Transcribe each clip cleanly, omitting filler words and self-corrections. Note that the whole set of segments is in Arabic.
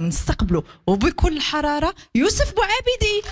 نستقبلوا وبكل حرارة يوسف بوعابدي.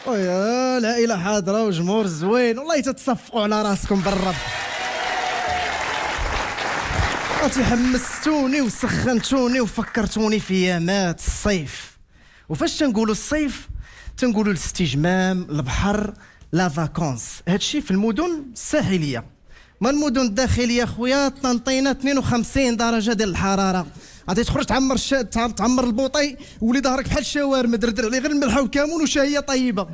ويا العائله حاضره وجمهور زوين والله تتصفقوا على راسكم بالرب. عرفتي حمستوني وسخنتوني وفكرتوني في ايامات الصيف. وفاش تنقولوا الصيف تنقولوا الاستجمام، البحر، لا فاكونس. هادشي في المدن الساحليه. ما المدن الداخليه خويا طنطينه 52 درجه ديال الحراره. غادي تخرج تعمر البوطي ولي ظهرك بحال الشاورما دردر عليه غير الملح والكمون وشهيه طيبه.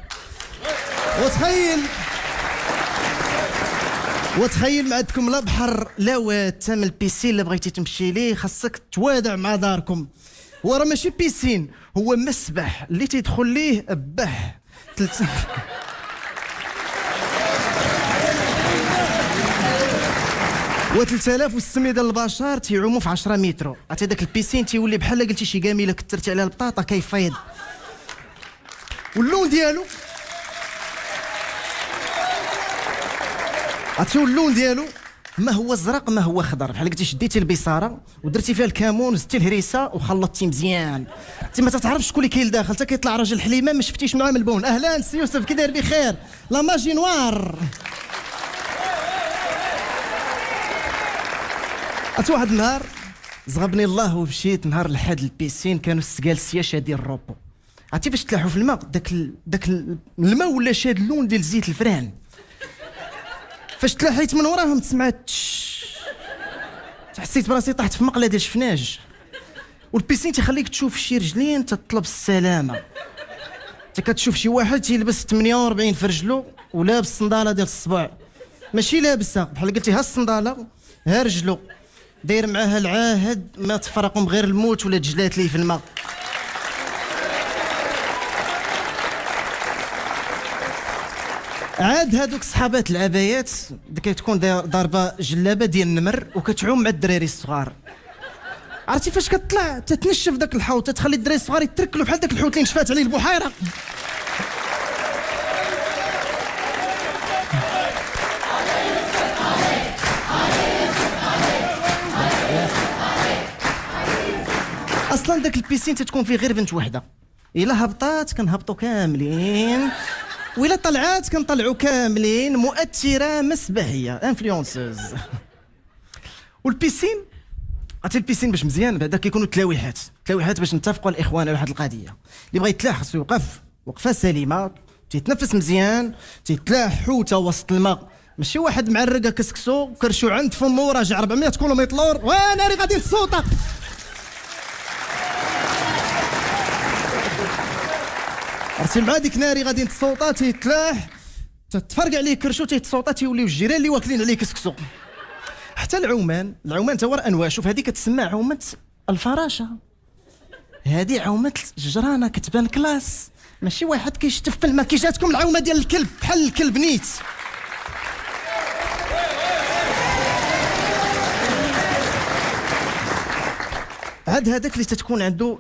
وتخيل ما عندكم لا بحر لا واد، تا من البيسين اللي بغيتي تمشي ليه خاصك توادع مع داركم. هو راه ماشي بيسين، هو مسبح اللي تيدخل ليه بح و 3600 ديال البشر تيعوموا في 10 متر. عرفتي داك البيسين تيولي بحال قلتي شي كاميله كثرتي عليها البطاطا كيفيض. واللون ديالو ما هو ازرق ما هو خضر، بحال قلتي شديتي البصاره ودرتي فيها الكمون وزدتي الهريسه وخلطتي مزيان. انت ما تتعرفش شكون اللي كاين لداخل، حتى كيطلع راجل حليمه ما شفتيش معاه من البون. اهلا سي يوسف، كي داير بخير؟ لا ماجي نوار. واحد النهار زغبني الله ومشيت نهار لحد البيسين، كانوا السكالسيه شادين الروبو. عرفتي فاش تلاحوا في الماء داك الماء ولا شاد اللون ديال زيت الفران. فاش تلاحيت من وراهم تسمعت حسيت براسي طحت في مقله ديال شفناج. والبيسين تيخليك تشوف شي رجلين تطلب السلامه. انت كتشوف شي واحد تيلبس 48 في رجلو ولابس صنداله ديال الصباع، ماشي لابسها بحال قلتي ها الصنداله ها رجلو، داير معاها العاهد ما تفرقهم بغير الموت ولا تجلات ليه في الماء. عاد هادوك صحابات العبايات كتكون ضاربه جلابه ديال النمر وكتعوم مع الدراري الصغار. عرفتي فاش كتطلع تتنشف داك الحوت، تخلي الدراري الصغار يتركلوا بحال داك الحوت اللي نشفات عليه البحيره. اصلا داك البيسين تتكون فيه غير بنت وحده، الا هبطات كنهبطوا كاملين وإلا طلعات كنطلعوا كاملين. مؤثره مسبحيه انفلونسوز. والبيسين عرفتي البيسين باش مزيان بعدا كيكونوا تلاويحات باش نتفقوا الاخوان على واحد القضيه. اللي بغى يتلاح خصو يوقف وقفه سليمه، تيتنفس مزيان، تيتلاح حوته وسط الماء، ماشي واحد معرقه كسكسو كرشو عند فمه وراجع 400 كيلومتر وانا راه غادي نصوتك. عرفتي مع ديك ناري غادي نتصوطا تيتلاح تتفرق عليه كرشو تيتصوطا تيوليو الجيران اللي واكلين عليه كسكسو. حتى العومان تا هو انواع. شوف هذه كتسمى عومه الفراشه، هذه عومه الجرانه كتبان كلاس، ماشي واحد كيشتف في الماء. كي جاتكم العومه ديال الكلب بحال الكلب نيت. عاد هذاك اللي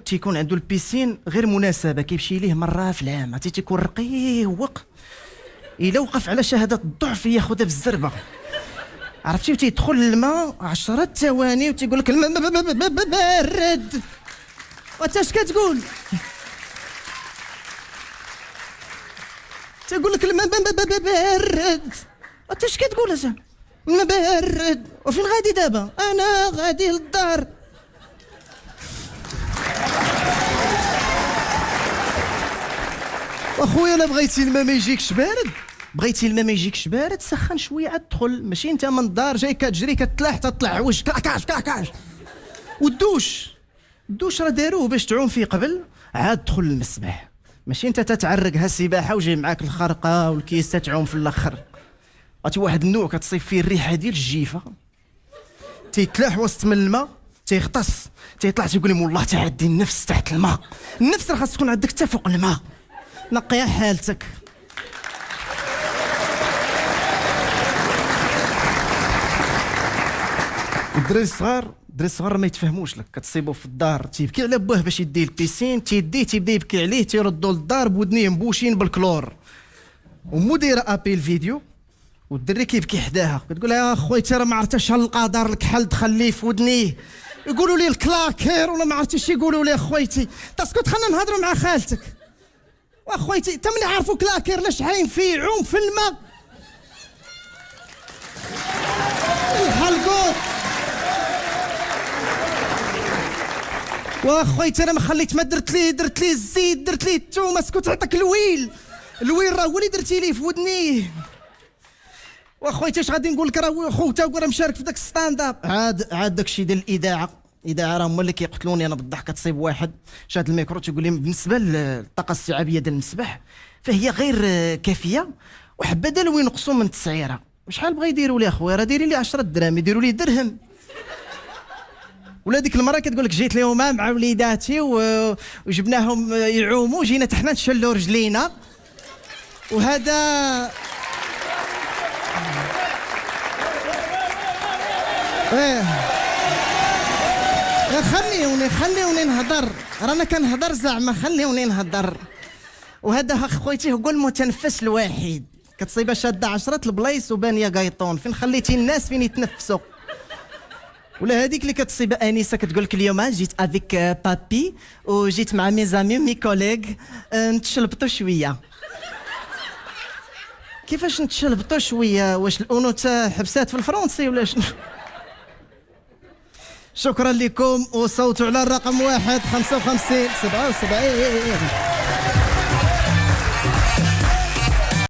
تيكون عنده البيسين غير مناسبه كيمشي ليه مره في العام، تيكون رقيق الا وقف على شهاده الضعف ياخذها بالزربه. عرفتي وتيدخل الماء 10 ثواني وتيقول لك الماء بارد. وانت اش كتقول؟ تيقول لك الماء بارد. وانت اش كتقول اجا؟ الماء بارد. وفين غادي دابا؟ انا غادي للدار. واخويا الا بغيتي الماء ما يجيكش بارد سخن شويه عاد دخل، ماشي انت من الدار جاي كتجري كتلاح تطلع وجهك كاكاش. والدوش راه داروه باش تعوم فيه قبل، عاد دخل المسبح، ماشي انت تتعرق ها السباحه وجاي معاك الخرقه والكيس تعوم في الاخر. عرفتي واحد النوع كتصيب فيه الريحه ديال الجيفه، تيتلاح وسط من الماء، تيغطس، تيطلع تيقول لهم والله تعدي النفس تحت الماء. النفس راه خاص تكون عندك حتى فوق الماء. نقيها حالتك. الدراري الصغار ما يتفهموش لك، كتصيبو في الدار تيبكي على بوه باش يدي البيسين، تيبدا يبكي عليه، تيردو للدار بودنيه مبوشين بالكلور، ومديره ابيل فيديو والدري كيبكي حداها، كتقول لها يا خويا راه ما عرفتش القدر الكحل تخليه في ودنيه، يقولوا لي الكلاكير ولا ما عرفتش يقولوا لي خويتي. تسكت خلينا نهضروا مع خالتك. واخويتي انت ملي عارفوا كلاكير لاش عايم فيه عوم في الماء الحلقوط. واخويتي انا ما خليت، ما درت ليه الزيت، درت ليه الثوم، اسكت عطاك الويل راه هو اللي درتي ليه في ودنيه. واخويتي اش غادي نقول لك، راه خوتا راه مشارك في داك الستاند اب. عاد داكشي ديال الاذاعه راه هما اللي كيقتلوني انا بالضحك. تصيب واحد شاد الميكرو تيقول لي بالنسبه للطاقه الاستيعابيه ديال المسبح فهي غير كافيه، وحبذا لو ينقصوا من التسعيره. شحال بغا يديروا لي اخويا؟ راه دايرين لي 10 دراهم، يديروا لي درهم. ولا ديك المره كتقول لك جيت لهم مع وليداتي وجبناهم يعوموا، جينا حتى حنا نشلوا رجلينا. وهذا خليوني نهضر، رانا كنهضر زعما، خليوني نهضر. وهذا خويتي هو المتنفس الوحيد. كتصيبها شاده 10 البلايص وبانيه قايطون، فين خليتي الناس فين يتنفسوا؟ ولا هذيك اللي كتصيب انسه كتقول لك اليوم جيت افيك بابي وجيت مع مي زامي مي كوليغ نتشلبطوا شويه. كيفاش نتشلبطوا شويه؟ واش الانوثه حبسات في الفرنسي ولا شنو؟ شكرا لكم، وصوتوا على الرقم 1 55 77.